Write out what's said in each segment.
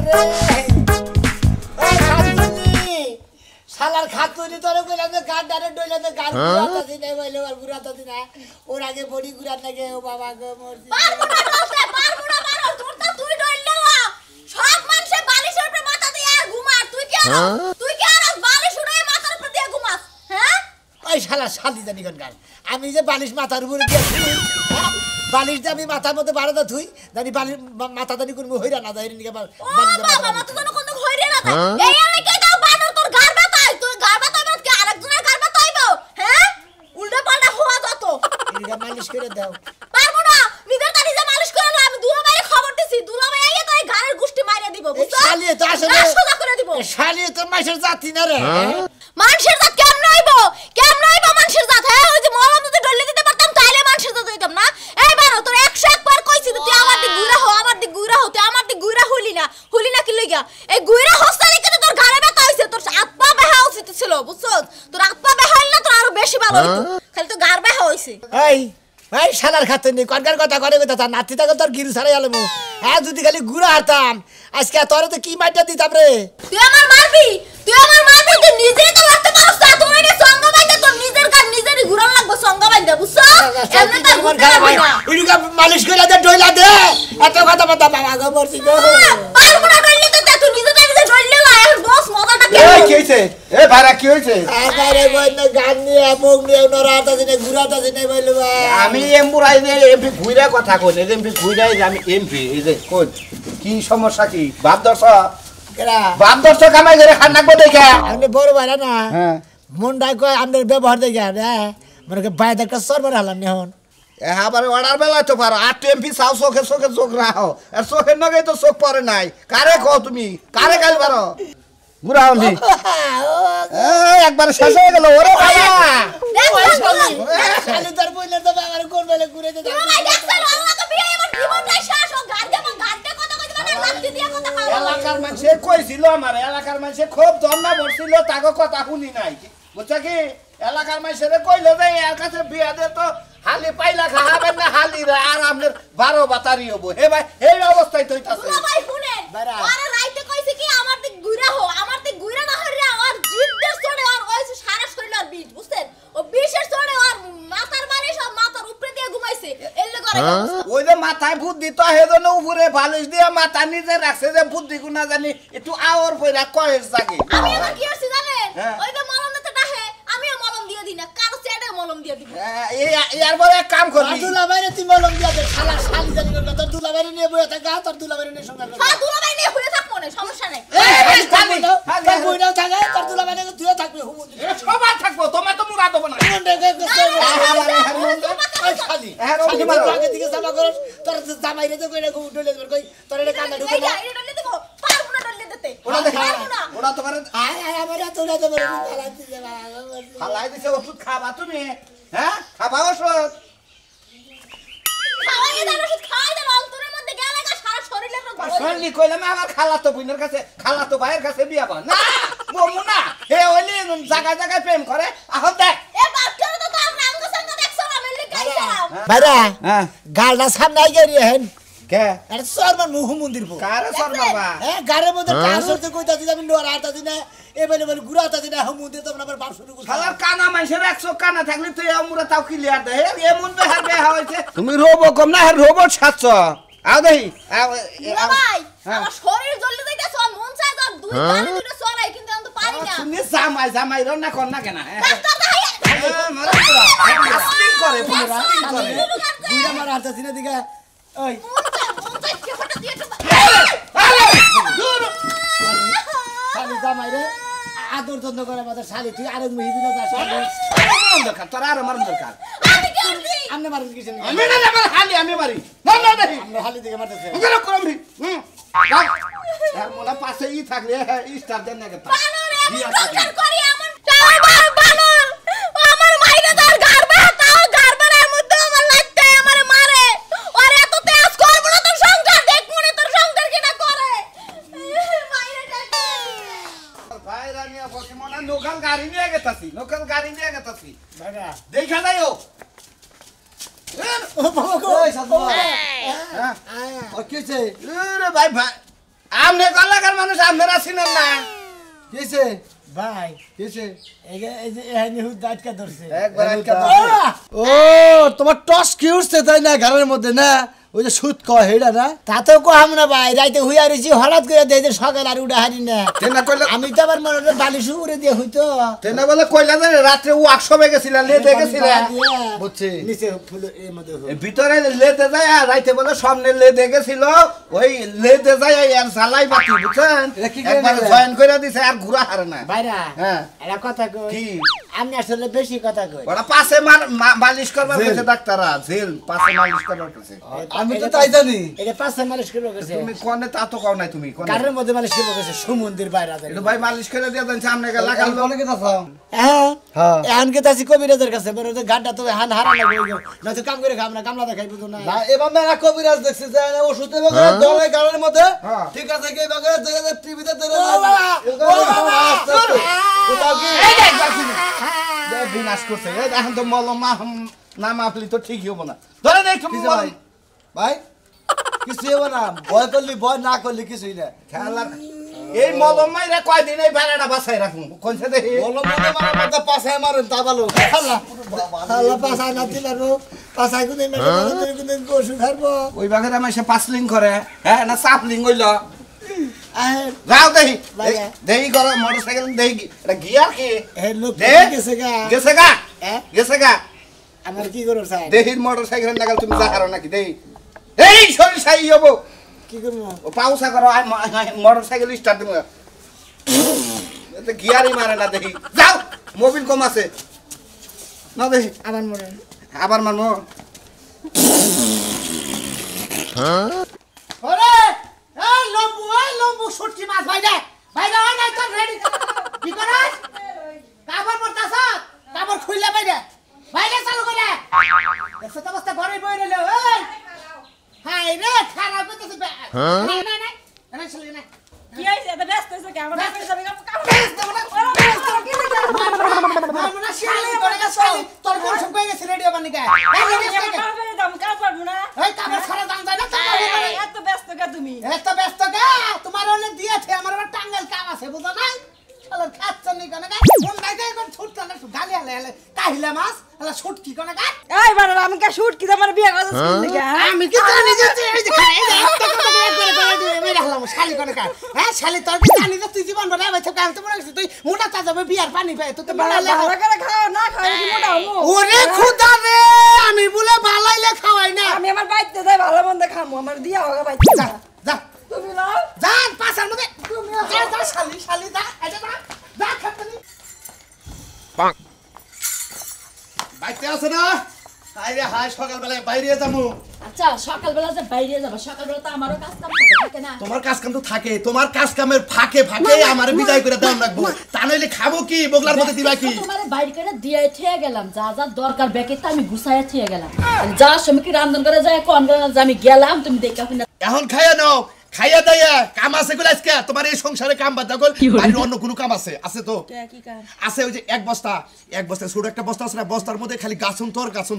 রে ওই খাতুনি শালার খাতুনি তোরে কইলাম যে গান ডারে ডইলে তো গান গুরাতাছি নাই বইলে আর গুরাতাছি না ওর আগে বডি গুরাত লাগে ও বাবা গো মরছি পারবো না মারো তোর তো তুই ডইলে সব মানুষে বালিশের উপরে মাথা দিয়ে আর ঘুমাস তুই কি আর বালিশ উড়াই মাথার উপর দিয়ে ঘুমাস হ্যাঁ ওই শালা শালি জানি কোন গান আমি যে বালিশ মাথার উপরে দিয়েছি বালিশ দিয়ে আমি মাথার মধ্যে বাড়াতে থুই জানি বালিশ মাথা দানি কোন হইরা না যায় নিকে বাবা মাথা দানি কোন হইরা না এই এলাকে দাও বানর তোর গার বাতাই তুই গার বাতাই না কি আরেকজনের গার বাতাইবো হ্যাঁ উল্টা পাল্টা হওয়া যত এদিকে মালিশ করে দাও পারবো না নিজের কাছে যে মালিশ করে না আমি দুলাভাইকে খবর দিছি দুলাভাই আইয়ে তোর গারের গুষ্টি মাইরা দিব বুঝছো শালি তো আসলে সোজা করে দিব শালি তো মাইশের জাতি না রে মানুষের জাত কেমন হইবো মানুষের জাত হ্যাঁ ওই যে মলম যদি ডলে দিতে পারতাম তাইলে মানুষের জাত হইতাম না এই বানো তোর 101 বার কইছি তুই আমার দিক গুইরা হো তুই আমার দিক গুইরা হলি না কি লইগা এই গুইরা হস্তালে কিন্তু তোর ঘরে ব্যথা হইছে তোর আত্মা বেহা উচিত ছিল বুঝছস তোর আত্মা বেহা হইল না তোর আরো বেশি ভালো হইতো খালি তো গার বেহা হইছে এই ভাই শালার খাতুনি কোনকার কথা করে কথা নাতি তাকে তোর গিরু ছাড়াই আলমু হ্যাঁ যদি খালি গুড়া হারতাম আজকে তোরে তো কি মাইটা দিতাম রে তুই আমার মারবি তুই নিজেই তো লাগতে পারছ না তোর এই সঙ্গ বাইতে তোর নিজের কার নিজেরই ঘুরান লাগবে সঙ্গ বাইতে বুঝছ এমনি তার ঘুরতে হবে না ইডুকা মালিশ করে দে ডইলা দে এত কথা বাবা গো মরছি গো পারবো না ডইলে তো তুই নিজে ডইলে লা আর বস মজাটা কে এই কি হইছে এ ভাড়া কি হইছে আরে বন্ধ গান নিয়ে মুখ নিয়ে নরাতা দিনে ঘুরাতা দিনে বইলো আমি এমপুরাই যে এমপি ঘুইরা কথা কই না এমপি ঘুইরাই যে আমি এমপি এই যে কই কি সমস্যা কি বাপ দর্শ কামাই করে খান নাকবো দেখে আপনি বড় ভাই না হ্যাঁ মনটাই কয় আপনার ব্যবহার দেখে মানে বাইরে একটা সরবার হলাম এখন আবার অর্ডার বেলা তো পারো আর এমপি চাও চোখে চোখ রাখো আর চোখের নগে তো চোখ পরে নাই কারে কও তুমি কারে গাল পারো বুড়া হলি একবার শেষ হয়ে গেল ওরে বাবা খালি তোর বইলে তো আমার কোন বেলে ঘুরে যেতে ভাই দেখছ আল্লাহ তো বিয়ে এমন জীবনটাই শেষ ও গাড়তে কথা কইতে না লাত্তি দিয়া কথা কও এলাকার মানুষে কইছিল আমার এলাকার মানুষে খুব ধন্না বসছিল তাকে কথা শুনি নাই বুঝছা কি এলাকার মানুষের কইলো যে এর কাছে বিয়া দে তো হালি পাইলা খাবেন না হালি আর আপনার 12 বাতারি হবো হে ভাই এই অবস্থায় তো হইতাছে ভাই শুনেন আরে রাইতে কইছে কি আমার দিক গুইরা না হইরে আর জিদ্দের চড়ে আর ওইছে সারা শরীর আর বিষ বুঝছেন ও বিষের চড়ে আর মাথার বালিশ আর মাথার উপরে দিয়ে ঘুমাইছে এলে করে ওই যে মাথায় বুদ্ধি তো হেজন উপরে বালিশ দিয়ে মাথা নিজে রাখছে যে বুদ্ধি গুনা জানি একটু আওর কইরা কয়ের জাগে আমি আবার কি করছি জানেন ওই যে মলম দিতে ডাহে আমিও মলম দিয়ে দিই না কারো সেটা মলম দিয়ে দিব ইয়ার পরে এক কাম করবি দুলাভাইরে তুই মলম দিয়া দে শালা শালি জানি না তোর দুলাভাইরে নিয়ে বইয়া থাকা তোর দুলাভাইরে নিয়ে সঙ্গে হ্যাঁ দুলাভাই নিয়ে হয়ে থাকবো না সমস্যা নাই এই থাকবি না তোর বইনাও থাকে তোর দুলাভাইরে তুইও থাকবি হুমুন সবাই থাকবো তোমার তো মুরা দেব না ওই শালি শালি মারো আগে দিকে সামা করস তোর জামাইরে তো কইরা উঠলে কই তোর এটা কান্দা ঢুকে না এটা ডলে দেব পারবো না ডলে দিতে ওরা দেখা ওরা তোমার আয় আমার তোরা তো বলে ফালাই দিতে ফালাই দিছে ওষুধ খাবা তুমি হ্যাঁ খাবা ওষুধ খাওয়াই দাও ওষুধ খাওয়াই দাও অন্তরের মধ্যে গেলে গা সারা শরীরের রোগ পাশালি কইলাম আমার খালাতো বোনের কাছে খালাতো ভাইয়ের কাছে বিয়া বা না বমু না হে ওইলি জায়গায় প্রেম করে আহত দেখ এ বাচ্চারা তো আমরা আঙ্গ সঙ্গ দেখছ না মেলে গাইছাও ভাইরা হ্যাঁ গালটা সামনে আই গেরি হেন কে আরে সরমান মুহ মন্দির পো কারে সর বাবা গারের মধ্যে কাসর তো কইতাছি আমি নড়াতা দিনা এবেলে বলে গুরাতা দিনা হ মন্দির তো আবার বাপ শুরু করছ শালার কানা মানুষের 100 কানা থাকলে তুই আমরা তাও ক্লিয়ার দে এমন বেহার বেহা হইছে তুমি রোবো কম না রোবট 700 আও দেই ভাই আমার শরীর জ্বলে যাইতাছ মন চায় যা দুই পানি দুটো চলাই কিন্তু আমি তো পারি না তুমি জামাই রান্না কর না কেন ডাক্তার দেখাই স্লিং করে পুরা স্লিং করে গুইরা মারা হাতাছি না দিগা ওই মন চায় কে ফটা দিয়ে তো শালি জামাই রে আদর যত্ন করে আমাদের শালি তুই আরেক মুহি দিলা যা শালি দরকার তোর আর আমার দরকার আমি কি করছি আমনে মারুন কিছেন আমি না আমার হালি আমি মারি না দেই আমরা হালি দিকে মারতেছে ওগুলো করবি আর মোলা পাশে ই থাকলে স্টার দেন না কেতা বানর এমন সংসার করি এমন বানর আমার মাইরে তার গারবা তাও গারবার মধ্যে আমার লাগতে আমারে মারে আর এত তেজ করব না তোর সংসার দেখ মনে তোর সংসার কিনা করে মাইরে ডাকে ভাইরা নিয়া বসে মনে লোকাল গাড়ি নিয়ে গেতাছি ভাইরা দেখা যাইও ও বাবা গো ওই সাধু হ্যাঁ ও কিছে রে ভাই ভাই আমনে এলাকার মানুষ আপনারা চিনেন না কিছে ভাই কিছে এই যে এহানি হুদ দাঁতকা ধরছে একবার আটকা ও তোমার টস কি উঠছে তাই না ঘরের মধ্যে না ওই যে সুদ কয় হেডা না তা তো কম না ভাই রাইতে হুইয়া রইছি হঠাৎ করে দেই যে সকাল আর উড়া হারি না তেনা কইলা আমি তো আবার মনে বালিশ উড়ে দিয়ে হইতো তেনা বলে কইলা যে রাতে ওয়ার্কশপে গেছিলা লেতে গেছিলা বুঝছি নিচে ফুল এর মধ্যে এই ভিতরে লেতে যায় আর রাইতে বলে সামনে লেতে গেছিল ওই লেতে যায় আর জ্বালাই বাতি বুঝছেন এটা কি করে একবার নেবে? জয়েন করে দিছে আর ঘুরা হারে না ভাইরা হ্যাঁ এটা কথা কই কি আমি আসলে বেশি কথা কই ওরা পাশে মালিশ করবার কইছে ডাক্তাররা জেল পাশে মালিশ করবার কইছে আমি তো তাই জানি এটা পাঁচটা মালিশ করে গেছে তুমি কোনে তা তো কও নাই তুমি কোনে কারের মধ্যে মালিশ করে গেছে সমুদ্রের বাইরে আছে এটা ভাই মালিশ করে দিয়ে দেন সামনে গেলা কাল বলে কি দাও হ্যাঁ হ্যাঁ। এখন কে তাছি কবিরাজের কাছে মানে ওদের গাড্ডা তো হান হারা লাগবে না তো কাম করে খাব না কামলা দেখাইবো তো না না এবার মেলা কবিরাজ দেখছে যে ওষুধ এবং দলে গালের মধ্যে হ্যাঁ। ঠিক আছে কি বাগে দেখে টিভিতে ধরে ও বাবা, ও বাবা, কোথাও কি এই দেখ বাকি দে বিনাশ করছে এই এখন তো মলম না মাপলি তো ঠিকই হবো না ধরে দেখ তুমি কিছে ভাই ভাই কিছু হবে না ভয় করলি ভয় না করলি কিছুই না খেলা এই মলম মাইরা কয়দিন এই বেড়াটা বাসায় রাখুন কোনছে দেখি বলো মধ্যে মারা মধ্যে পাশায় মারেন তা ভালো আল্লাহ পাছায় না দিলারো পাছায় কোনে মেরে কোনে গোসু খাবো ওই বাগের আমার সে পাসলিং করে হ্যাঁ না সাপলিং হইল আহে যাও দেখি লাগে। দেখি করো মোটরসাইকেল দেখি এটা গিয়ার কি হে লোক দে। গেছে গা গেছে গা হ্যাঁ গেছে গা আমার কি করব স্যার দেখি মোটরসাইকেল নাগাল তুমি যাহারো নাকি দেখি এই শরীর সাই হবো কি করব ও পাউসা করো মোটরসাইকেল স্টার্ট দিব এতে গিয়ারই মারে না দেখি যাও মোবিল কম আছে না দেখি আমার মনে আবার মানবো ওরে এই লম্বু শুটকি মাছ ভাইরা ভাইরা ওই নাই তো রেডি কি করাস কাপড় পরতাছ কাপড় খুইলা বাইরে বাইরে চালু করে দেখছ তো অবস্থা ঘরে বই রইলো এই হাই রে খারাপ করতেছ না না না না চলে না কি হইছে এত ব্যস্ত হইছো কি আমার ব্যস্ত যাবে আমরা শালি করে গেছ তোর কোন সব কই গেছে রেডিও বানি গায় এই কাপড় ছাড়া দাম যায় না তো এত ব্যস্ত কে তুমি এত ব্যস্ত কে তোমার অনেক দিয়েছে আমার আবার টাঙ্গাল কাম আছে বুঝো না শালার খাচ্ছ নি কোন গা কোন গাইতে কোন ছুটছ না গালি আলে আলে কাহিলা মাছ আলা ছুটকি কোন গা এই বানার আমি কে শুট কি তোমার বিয়ে কথা শুনলি কে আমি কি জানি যে এই যে খাই এই যে একটা কথা একবারে করে দিয়ে আমি রাখলাম শালি কোন গা হ্যাঁ শালি তোর কি জানি যে তুই জীবন বড় ভাই তো কাল তো মনে হচ্ছে তুই মোটা চা যাবে বিয়ার পানি পায় তো বানালে ভালো করে খাও না খাও কি মোটা হমু ওরে খোদা রে আমি বলে বালাইলে খাওয়াই না আমি আমার বাইতে যাই ভালো মন্দ খামু আমার দিয়া হবে বাইতে যা যা তুমি নাও যান পাশার মধ্যে যা যা শালি শালি যা এটা যা যা খাতনি বাইতে আছে না আইরে হাই সকালবেলায় বাইরে যাবো আচ্ছা সকালবেলা যে বাইরে যাবো সকালবেলা তো আমারও কাজ কাম থাকে না তোমার কাজ কাম তো থাকে তোমার কাজ কামের ফাঁকে ফাঁকে আমার বিদায় করে দাম রাখবো তা নইলে খাবো কি বগলার মধ্যে দিবা কি তোমার বাইরে করে দিয়ে থিয়ে গেলাম যা যা দরকার ব্যাগে তো আমি গুছাইয়া থিয়ে গেলাম যা সময় কি রান্ধন করে যায় কোন যে আমি গেলাম তুমি দেখা কিনা এখন খাইয়া নাও খাইয়া দাইয়া কাম আছে গুলো আজকে তোমার এই সংসারে কাম বাদ দাও বাইরে অন্য কোনো কাম আছে তো কি কাজ আছে ওই যে এক বস্তা ছোট একটা বস্তা আছে না বস্তার মধ্যে খালি গাছন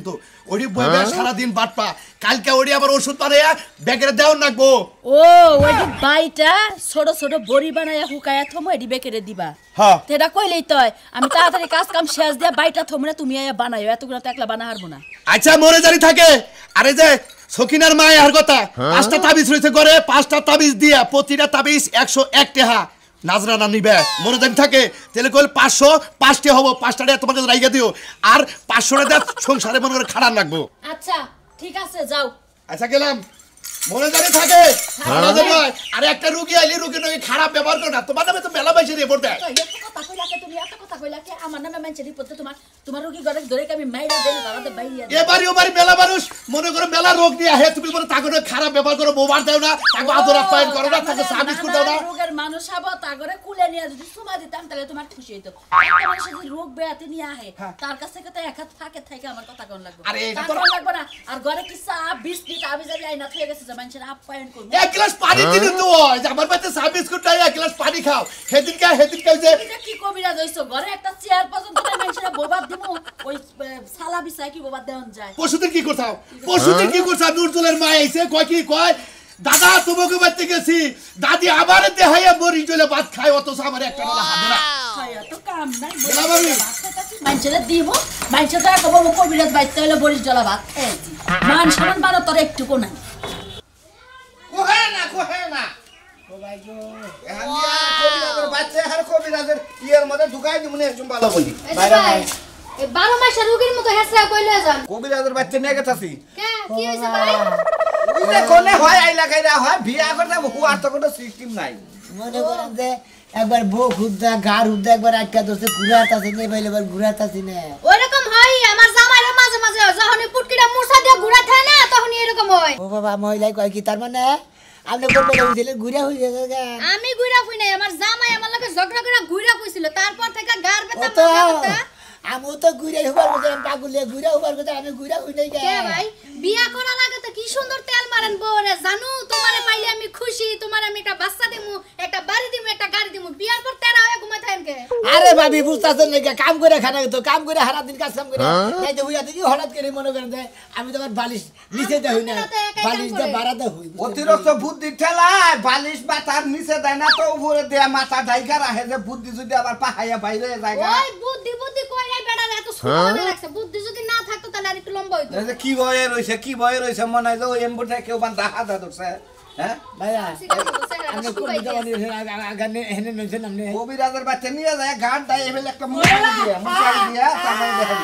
তো ওই বইবে সারাদিন বাটপা কালকে ওই আবার ওষুধ পাড়াইয়া ব্যাগের দেও নাকবো ও ওই যে বাইটা ছোট ছোট বড়ি বানাইয়া হুকায়া থমো এডি বেকেরে দিবা হ্যাঁ তেটা কইলেই তয় আমি তাড়াতাড়ি কাজ কাম শেষ দিয়া বাইটা থমরে তুমি আয়া বানাইও এতগুলো তো একলা বানা হারবো না আচ্ছা মরে জারি থাকে আরে যে সকিনার মায়ের আর কথা 5টা তাবিজ রয়েছে করে 5টা তাবিজ দিয়া প্রতিটা তাবিজ 101 টাকা নাজরানা নিবে মনে জানি থাকে তাহলে কইল 500 হবো 5টা তোমার কাছে রাইগা দিও আর 500 টাকা সংসারে মনে করে খারাপ লাগবো আচ্ছা ঠিক আছে যাও আচ্ছা গেলাম মনে জানি থাকে আরে একটা রুগী আইলি রুগী নয় খারাপ ব্যবহার করো না তোমার নামে তো মেলা বেশি রিপোর্ট দেয় তো এত কথা কইলাকে তুমি এত কথা কইলাকে আমার নামে মানছে রিপোর্ট তোমার রোগী ঘরে ধরে আমি মাইরা দেই দাঁড়াতে বাইরিয়া এবারে ওবারে মেলা মানুষ মনে করো মেলা রোগ নিয়ে আহে তুমি বলে তাকে খারাপ ব্যবহার করো বোবার দাও না তাকে আদর আপ্যায়ন করো না তাকে সার্ভিস করে দাও না রোগের মানুষ হবো তা করে কুলে নিয়ে যদি সুমা দিতাম তাহলে তোমার খুশি হইতো একটা মানুষ যদি রোগ ব্যাধি নিয়ে আহে তার কাছ থেকে তো এক হাত ফাঁকে থেকে আমার কথা কোন লাগবে আরে এটা তা তো- কোন লাগবে না আর ঘরে কি চা বিস্কিট আবিজাবি আইনা থয়ে গেছে যে মানুষের আপ্যায়ন করবে এক গ্লাস পানি দিলে তো হয় যে আমার বাড়িতে চা বিস্কুট নাই এক গ্লাস পানি খাও সেদিনকে যে এটা কি কবিরাজ হইছো ঘরে একটা চেয়ার পর্যন্ত নাই মানুষের বোবাদ দিমু ওই সালা বিছায় কি বোবাদ দেওন যায় পশুদের কি করছাও পশুদের কি করছাও নুরজুলের মা আইছে কয় কি কয় দাদা তোমাকে বাড়তে গেছি দাদি আবার দেহাইয়া মরি চলে ভাত খায় অথচ আমার একটা বেলা হাতে না খায়া তো কাম নাই বলা ভাবি। মানুষেরা দিব মানুষের তো একটা বড় কবিরাজ বাইতে হলে বরিশ জলা ভাত খেয়েছি মান সমান বারো তোর একটুকু নাই কোহে না ও ভাই গো কবিরাজের বাচ্চা আর কবিরাজের ইয়ের মধ্যে ঢুকাই দিমুনে একদম ভালো বলি ভাই 12 মাসের রোগীর মতো হেসরা কইলে যান কবিরাজের বাচ্চা নিয়ে গেছাছি কে কি হইছে ভাই ওই যে কোনে হয় আইলা গাইরা হয় বিয়া করতে হুয়ার তো কোনো সিস্টেম নাই মনে করেন যে একবার বউ খুদ্দা গার উদ্দা একবার আটকা ধরছে ঘুরাত আছে নে ভাই এবার ঘুরাত আছে না ওইরকম হয় আমার জামাইরা মাঝে মাঝে যখন পুটকিটা মুরসা দিয়ে ঘুরা থাকে না তখন এরকম হয় ও বাবা মহিলাই কয় কি তার মানে আপনি কোন হইছিল ঘুরা হই গেছে আমি ঘুরা ফুই নাই আমার জামাই আমার লগে ঝগড়া করে ঘুরা কইছিল তারপর থেকে গার ও বেতা তো মাথা ব্যথা আমি তো ঘুরে হবার কথা পাগুলে ঘুরে হবার কথা আমি ঘুরা হই নাই কে ভাই বিয়া করার আগে তো কি সুন্দর তেল মারেন বউরে জানু তোমারে পাইলে আমি খুশি তোমার আমি একটা বাচ্চা দিমু একটা বাড়ি দিমু একটা গাড়ি দিমু বিয়ার পর তেরা হয়ে ঘুমাই থাকেন কে আরে ভাবি বুঝতাছেন না কাম করে খানা তো কাম করে সারা দিন কাজ কাম করে এই যে হইয়া দেখি হঠাৎ করে মনে করেন যে আমি তোমার বালিশ নিচে দেই হই না বালিশ দে বাড়াতে হই অতিরিক্ত বুদ্ধি ঠেলায় বালিশ মাথার নিচে দেয় না তো উপরে দেয়া মাথা ঢাইকা রাখে যে বুদ্ধি যদি আবার পাহাইয়া বাইরে জায়গা ওই বুদ্ধি বুদ্ধি কই নাই বেড়া এত সুন্দর লাগছে বুদ্ধি যদি না থাকতো তাহলে আর একটু লম্বা হইতো এই যে কি বয়ে রইছে মনে হয় যে ওই এমবুটা কেউ বান্ধা হাত ধরছে হ্যাঁ ভাইয়া আমি আপনি কোন দিকে আগানে এনে নইছেন আপনি কবিরাজের বাচ্চা নিয়ে যায় ঘাট দেয় এবেলে একটা মুখারি দিয়া তারপরে দেখেন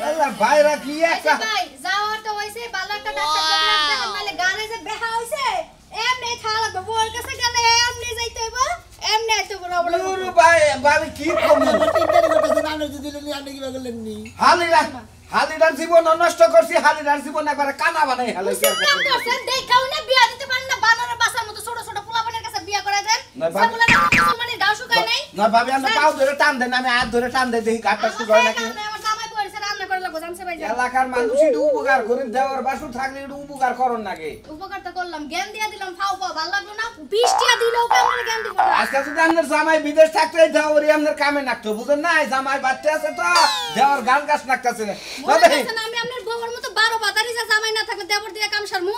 আল্লাহ ভাইরা কি একটা ভাই যাওয়ার তো হইছে ভালো একটা ডাক্তার দেখান নালে গানে যে বেহা হইছে এমনি খাওয়া লাগবে বউর কাছে গেলে এমনি যাইতে হইব এমনি আইতে বড় বড় নুরু ভাই ভাবি কি কমু তিনটারে কথা না যদি দিলেন আপনি কি বললেন নি হালিদার জীবন নষ্ট করছি হালিদার জীবন একবারে কানা বানাই হালাইছি কাম করছেন দেখাও না বিয়া দিতে পারেন না বানরের বাসার মতো ছোট ছোট পোলাপানের কাছে বিয়া করা দেন না, ভাবি- সামুলার মুসলমানের গাও শুকায় নাই না ভাবি আমি পাও ধরে টান দেন আমি হাত ধরে টান দেই দেখি গাটটা শুরু হয় নাকি আমার জামাই পড়ছে রান্না করে লাগবো জানছে ভাই এলাকার মানুষ একটু উপকার করেন দেওয়ার বাসু থাকলে একটু উপকার করন নাকি উপকার তো করলাম জ্ঞান দিয়া দিলাম ফাও পাও ভালো লাগলো না 20 টাকা দিলেও কেমন জ্ঞান দিব না আজকে যদি আপনার জামাই বিদেশ থাকতে দেওয়ার আপনার কামে নাকতো বুঝেন না জামাই বাচ্চা আছে তো দেওয়ার গান গাছ নাকতেছে না মনে হচ্ছে না আমি আপনার বউর মতো 12 বাতারি যা জামাই না থাকলে দেবর দিয়া কাম সারমু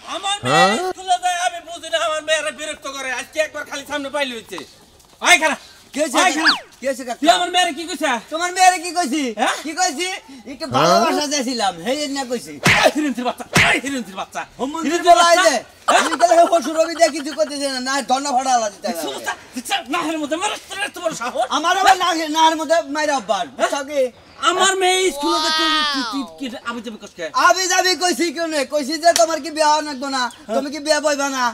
আমার মেয়ে স্কুলে যায় আমি বুঝি না আমার মেয়েরা বিরক্ত করে আজকে একবার খালি সামনে পাইলে হচ্ছে আই খারা কে হইছে আই খারা কে হইছে কাকা তুই আমার মেয়েরা কি কইছা তোমার মেয়েরে কি কইছি হ্যাঁ? কি কইছি একটু ভালোবাসা চাইছিলাম হেই না কইছি হিরিন্তির বাচ্চা হিরিন্তির বাচ্চা মন্দির বলাই দে আমি গেলে হসুর রবি দিয়ে কিছু করতেছে না না ধন্না ফাড়া আলা দিতে না হের মধ্যে মারা তোমার সাহস আমার আবার নার মধ্যে মাইরা অব্বার সকি আমার মেয়ে স্কুলে তুই কি আমি যাবে কষ্ট আবি যাবি কইছি কেউ নেই কইছি যে তোমার কি বিয়া নাকবো না তুমি কি বিয়া বইবা না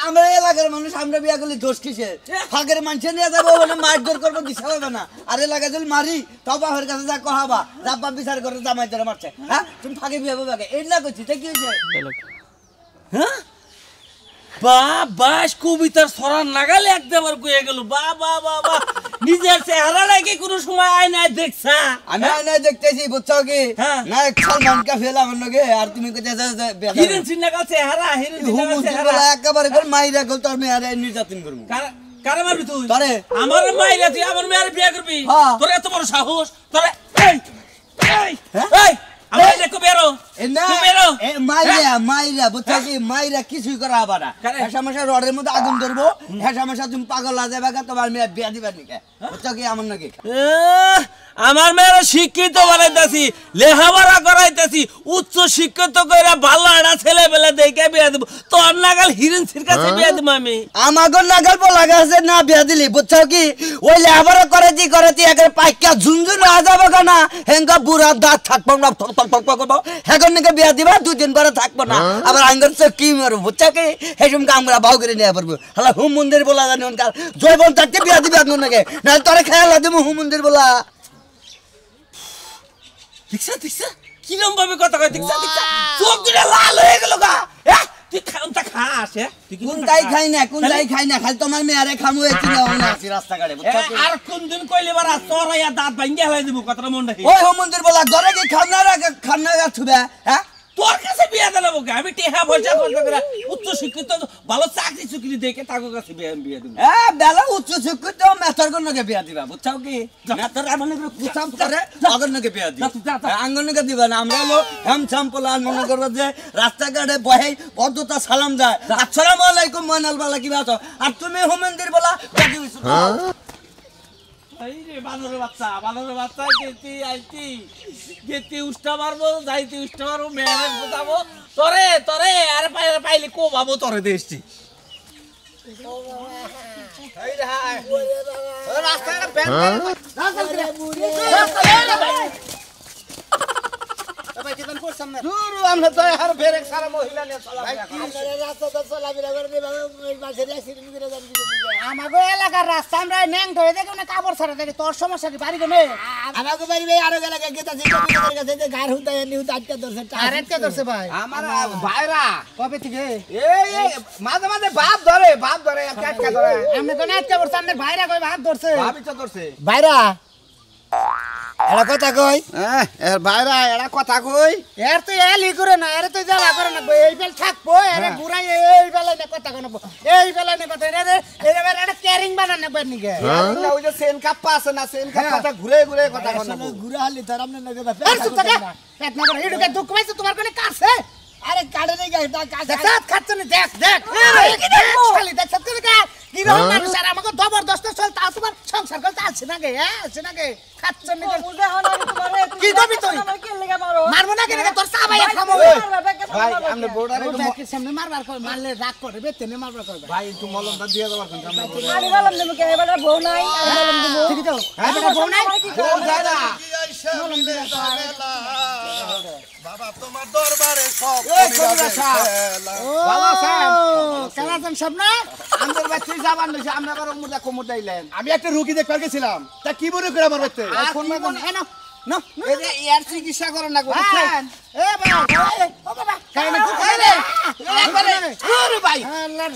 আমরা এলাকার মানুষ আমরা বিয়া করলে দোষ কিসে ফাঁকের মানুষ নিয়ে যাবো বলে মারধর করবো দিশা হবে না আর এলাকায় যদি মারি তাও বাপের কাছে যা কহাবা রাব্বা বিচার করে জামাই ধরে মারছে হ্যাঁ তুমি ফাঁকে বিয়া বইবা এই না কইছি তা কি হয়েছে হ্যাঁ বাস কবিতার সরান লাগালে একবার কয়ে গেল বা নিজের চেহারা নাকি কোনো সময় আয়নায় দেখছা আমি না দেখতেছি বুঝছো কি হ্যাঁ। না সালমান কা ফেলা আমার লগে আর তুমি কইতে হিরেন সিন্নাকাল চেহারা হিরেন সিন্নাকাল চেহারা একেবারে করে মাইরা গল তোর মেয়ারে নির্যাতন করবো কারে মারবি তুই তোরে। আমার মাইরা তুই আমার মেয়ের বিয়ে করবি হ্যাঁ। তোর এত বড় সাহস তোরে এই হ্যাঁ? এই আমার দেখো বেরো এ না তুই বেরো এ মাইরা বুঝছো কি মাইরা কিছুই করা হবে না কারে? হেসামাশা রডের মধ্যে আগুন ধরবো হেসামাশা তুমি পাগল আ যাবে তোমার মেয়ে বিয়া দিবার নিকে বুঝছো কি আমার নাকি আমার মেয়েরা শিক্ষিত বানাইতেছি লেখাপড়া করাইতেছি উচ্চ শিক্ষিত করে ভালো একটা ছেলে বেলা দেখে বিয়ে দেবো তোর নাগাল হিরেন্সির কাছে বিয়ে দেবো আমি আমাকে নাগাল বলা গেছে না বিয়া দিলি বুঝছো কি ওই লেখাপড়া করেছি একের পাইকা ঝুনঝুন হয়ে যাবো কেনা হেঙ্গা বুড়া দাঁত থাকবো না করবো এখন নাকি বিয়া দিবা 2 দিন পরে থাকবো না আবার আঙ্গর কি মারবো বুঝছো কি হেসম আমরা ভাও করে নিয়ে পারবো হ্যাঁ হুম মন্দির বলা জানি ওনকার জয়বন থাকতে বিয়া দিবে এখন নাকি না তোরে খেয়াল দিব হুম মন্দির বলা দেখছা কিরম ভাবে কথা কয় দেখছা চোখ দুটা লাল হয়ে গেল গা তুই খাওনটা খাস তুই কি কোনটাই খাই না খালি তোমার মেয়ারে খামু এটি না ওনা আছি রাস্তাঘাটে বুঝছো কি আর কোন দিন কইলে বারা তোর ইয়া দাঁত ভাঙ্গা হলাই দিব কথাটা মন রাখি ওই হুম মন্দির বলা ঘরে কি খান্না থুবে হ্যাঁ তোর কাছে বিয়া দিলাম ওকে আমি টেহা পয়সা খরচ করে উচ্চ শিক্ষিত ভালো চাকরি চুকরি দেখে তাকে কাছে বিয়া দেব বেলা উচ্চ শিক্ষিত মেথর গণকে বিয়া দিবা বুঝছাও কি মেথর এমন করে কুচাম করে অগণকে বিয়া দিবা আঙ্গনকে দিবা না আমরা হলো হেম সাম্পল আর মনে করবো যে রাস্তাঘাটে বহে বদ্ধতা সালাম যায় আসসালামু আলাইকুম ময়নাল বালা কি আছো আর তুমি হোমেন্দির বলা গাদি হইছো এই রে বানরের বাচ্চা গেতি উষ্টা মারবো যাইতে উষ্টা মারবো মেয়েরে বোঝাবো তরে আর পাইলে কো বাবু তরে দেশছি রাস্তায় ব্যাংক আমরা তো আর বেরেক সারা মহিলা নিয়ে আমাগো এলাকার রাস্তা আমরা ন্যাং ধরে দেখো না কাপড় ছাড়া দেখি তোর সমস্যা কি বাড়ি কেনে আমাকে বাড়ি ভাই আরো গেলে গেতা জিজ্ঞাসা কাছে যে গার হুদা এনি হুদা আটকে ধরছে আরেকটা ধরছে ভাই আমার ভাইরা কবে থেকে এই মাঝে মাঝে বাপ ধরে কাটকা ধরে আমি তো নাটকে বলছি আমাদের ভাইরা কই ভাত ধরছে ভাবি তো ধরছে ভাইরা এরা কথা কই এর ভাইরা এরা কথা কই এর তো এলি করে না এর তো জ্বালা করে না এই বেল থাকবো এর ঘুরাই এই বেলায় না কথা কোন এই বেলায় না কথা এর এটা ক্যারিং বানানো বানিগে ওই যে সেন কাপ্পা আছে না সেন কাপ্পাটা ঘুরে ঘুরে কথা কোন ঘুরে হালি তার আমনে নগে আর সুতা পেট না করে এডুকে দুঃখ পাইছে তোমার কোনে কাছে আরে কাড়ে নেই গাইটা কাছে দেখ খাচ্ছ না দেখ খালি দেখ সত্যি কা কি রকম মানুষ আর আমাকে জবরদস্ত চলতে তোমার সংসার করতে আছে না গে আছে না গে খাচ্ছ না কি দবি তুই মারবো না কেন তোর সাবাই খামো ভাই আমরা বোর্ডারে ব্যাকের সামনে মারবার কর মারলে রাগ করে বেতেনে মারবার করবে ভাই একটু মলমটা দিয়ে দাও কোন আমরা আমি বললাম দেব কে এবারে বউ নাই আমি বললাম দেব ঠিক তো এবারে বউ নাই বউ যায় না বাবা তোমার দরবারে সব ভালো আছেন কেমন আছেন সব না আমাদের বাচ্চা যাবার নইছে আমরা আবার মুদা কোমর দাইলেন আমি একটা রোগী দেখতে গেছিলাম তা কি মনে করে আমার বাচ্চা আর কোন মনে এনো না এই যে এর চিকিৎসা করেন না ভাই এ ভাই ও বাবা কাই না কাই রে একবারে আরে ভাই আল্লাহ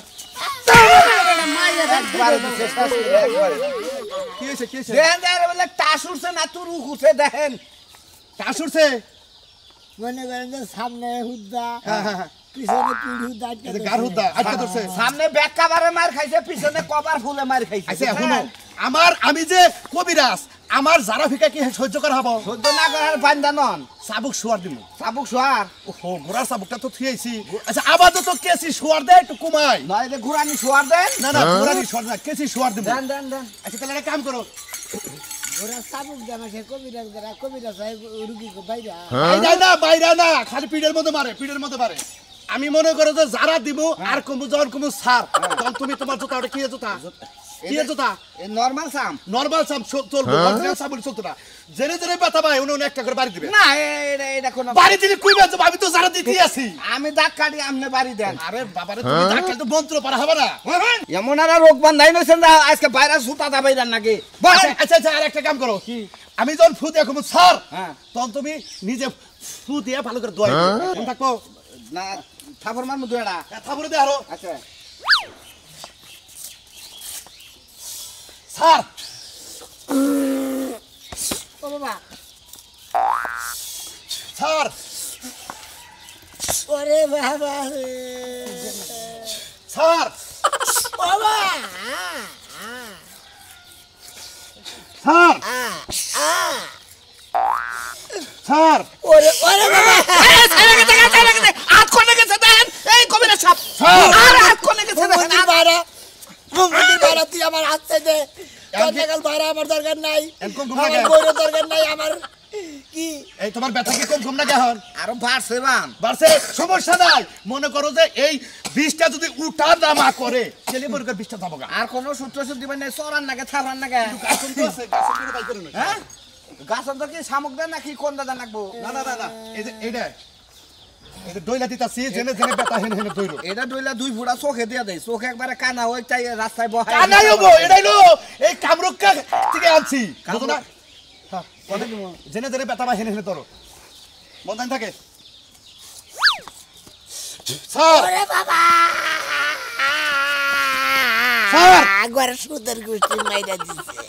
মাইয়া একবারে শেষ করে একবারে কি হয়েছে কি হয়েছে দেন দেন বলে টাস উঠছে না তুরু উঠছে দেখেন টাস উঠছে মনে করেন যে সামনে হুদা হ্যাঁ পিছনে পিঠ হুদা আটকে এই গার হুদা আটকে ধরছে সামনে ব্যাক কভারে মার খাইছে পিছনে কভার ফুলে মার খাইছে আচ্ছা শুনো আমি যে কবিরাজ আমার জারা ফিকা কি সহ্য করা হবো সহ্য না করার বান্দা নন চাবুক শোয়ার দিব চাবুক সোয়ার ওহো গোড়ার চাবুকটা তো থুয়েছি আচ্ছা আপাতত কেসি শোয়ার দেয় একটু কমাই নয় যে ঘুরানি সোয়ার দেন না না গোড়ানি শোয়ার না কেসি শোয়ার দিব দেন দেন দেন আচ্ছা তাহলে একটা কাম করো ওরা সাবুক জানা সে কবিরাজ সাহেব রুগী বাইরা বাইরে না খালি পিঠের মধ্যে মারে আমি মনে করো যে যারা দিব আর কমু যখন কমু সার তখন তুমি তোমার জুতা ওটা কি জুতা এই নরমাল সাম নরমাল সাম চলবে অরিজিনাল সাম বলে চলতো না জেনে জেনে ব্যথা পায় উনি একটা করে বাড়ি দিবে না এটা কোন বাড়ি দিলে কই বাজে আমি তো যারা দিতে আছি আমি দাগ কাটি আমনে বাড়ি দেন আরে বাবারে তুমি ডাক্তার তো মন্ত্র পারা হবে না এমন আর রোগ বান্ধাই নইছেন না আজকে ভাইরাস সুতা দাবাইরান নাকি আচ্ছা আর একটা কাম করো আমি যখন ফু দিয়ে কমু স্যার হ্যাঁ তখন তুমি নিজে ফু দিয়ে ভালো করে দোয়াই কোন থাকো না থাপর মার মধ্যে এটা থাপরে দে আরো আচ্ছা স্যার ও বাবা স্যার ওরে বাবা স্যার বাবা স্যার স্যার ওরে ওরে বাবা আট কোনে গেছে দেন এই কবিরা সাপ আর আট কোনে গেছে দেখেন মুমুদির বাড়া তুই আমার হাত চাইতে কাল বাড়া আমার দরকার নাই আমার বইয়ের দরকার নাই আমার কি এই তোমার ব্যথা কি কম না এখন আরো বাড়ছে বান বাড়ছে সমস্যা নাই মনে করো যে এই বিষটা যদি উঠা নামা করে ছেলে মনে করে বিষটা যাবো আর কোন সূত্র সুদ দিবেন না চরান নাকি থারান নাকি গাছন তো আছে গাছন করে বাই করে না হ্যাঁ গাছন তো কি শামুক দেন নাকি কোন দাদা নাকবো না এই যে এইটা এটা দইলা দিতাছি জেনে জেনে ব্যথা হেনে দইলো এটা দইলা দুই ফুটা চোখে দিয়া দেয় চোখে একবারে কানা ওইটাই রাস্তায় বহাই কানাই হবো এটাই লো এই কামরুক্কা থেকে আনছি বুঝো না হ্যাঁ কথা কি জেনে জেনে ব্যথা বা হেনে হেনে ধরো বন্ধন থাকে স্যার ওরে বাবা স্যার একবার সুদের গোষ্ঠী মাইরা দিছে